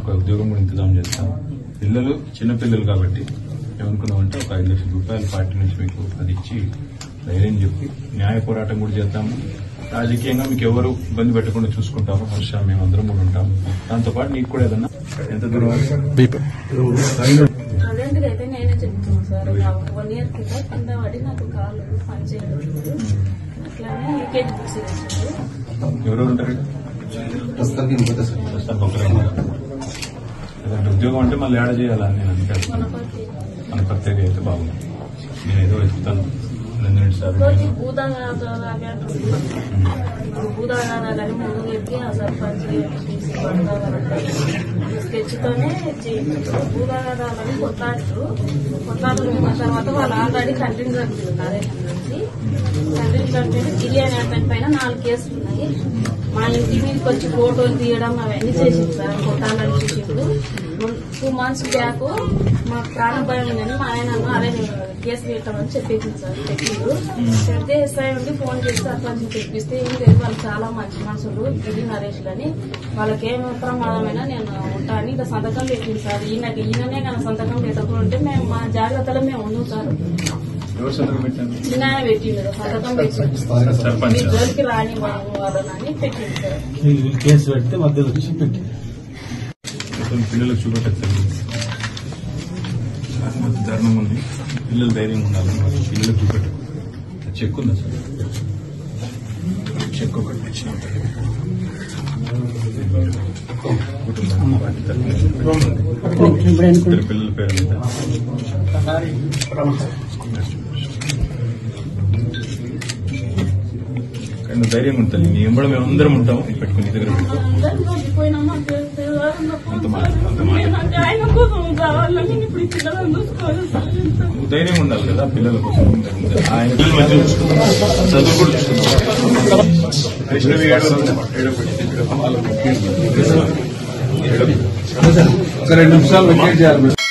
ఒక ఉద్యోగం కూడా ఇంతజాం చేస్తాం. పిల్లలు చిన్నపిల్లలు కాబట్టి ఏమనుకున్నామంటే ఒక 5 లక్షల రూపాయలు పార్టీ నుంచి మీకు అది ఇచ్చి ధైర్యం చెప్పి న్యాయ పోరాటం కూడా చేద్దాము. రాజకీయంగా మీకు ఎవరు ఇబ్బంది పెట్టకుండా చూసుకుంటాము. హర్ష మేమందరం కూడా ఉంటాము. దాంతోపాటు నీకు కూడా ఏదన్నా ఎంత దూరం అదేంటిది అయితే నేనే చెప్తున్నాను సార్. 1 year క్రితం కింద పడి నాకు కాళ్ళు పనిచేయలేదు. అట్లానే లీకేజ్ బుక్స్ తెచ్చారు. ఎవరెవరు ఉంటారు? ఉద్యోగం అంటే మళ్ళీ ఏడ చేయాలని నేను అనుకుంటాను. మన ప్రత్యేక అయితే బాగుంది. నేను ఏదో వెతుకుతాను. భూదాగాలని ముందు చెప్పి ఆ సర్పంచ్ స్కెచ్తోనే చేయించారు. భూదాగాలని కొట్లాడారు ఉన్న తర్వాత వాళ్ళు ఆల్రెడీ కంటిన్యూ జరుగుతున్నారు. కంటిన్యూ జరిగితే బిర్యానీ అతని పైన 4 కేసులు ఉన్నాయి. మా ఇంటి మీదకి వచ్చి ఫోటోలు తీయడం అవన్నీ చేసింది సార్. కొట్టాలని చూసిండు. 2 months బ్యాక్ మా ప్రాణం భయం ఉందని మా ఆయన అదే కేసు పెట్టామని చెప్పింది సార్. చెప్పిండు. చెప్తే ఎస్ఐ ఉండి ఫోన్ చేసి సర్పంచ్ తెప్పిస్తే ఏం లేదు, వాళ్ళు చాలా మంచి మనుషులు గిరి నరేష్ అని, వాళ్ళకేం ప్రమాదమైనా నేను ఉంటా అని ఇక సంతకం పెట్టింది సార్. ఈయననే కానీ సంతకం పెట్టకుండా ఉంటే మేము మా జాగ్రత్తలో మేము ఉన్నాం సార్. ఈయన పెట్టిండు సంతకం పెట్టింది. జోలికి రాని వాళ్ళని పెట్టింది సార్. కేసు పెడితే మధ్యలో వచ్చి పెట్టి పిల్లలకు చూపెట్టచ్చు. ధర్మం ఉంది, పిల్లలు ధైర్యం ఉండాలి. పిల్లలకు చూపెట్టు. చెక్ ఉందా సార్? చెక్ ఒకటి ఇచ్చిన పిల్లల పేరు మీద కానీ ధైర్యం ఉంటుంది. నీ ఎంబడ మేము అందరం ఉంటాము. పెట్టుకుని దగ్గర ధైర్యం ఉండాలి కదా పిల్లల కోసం. ఆయన చదువు కూడా చూసుకుంటాం. 2 నిమిషాలు వెయిట్ చేయాలి.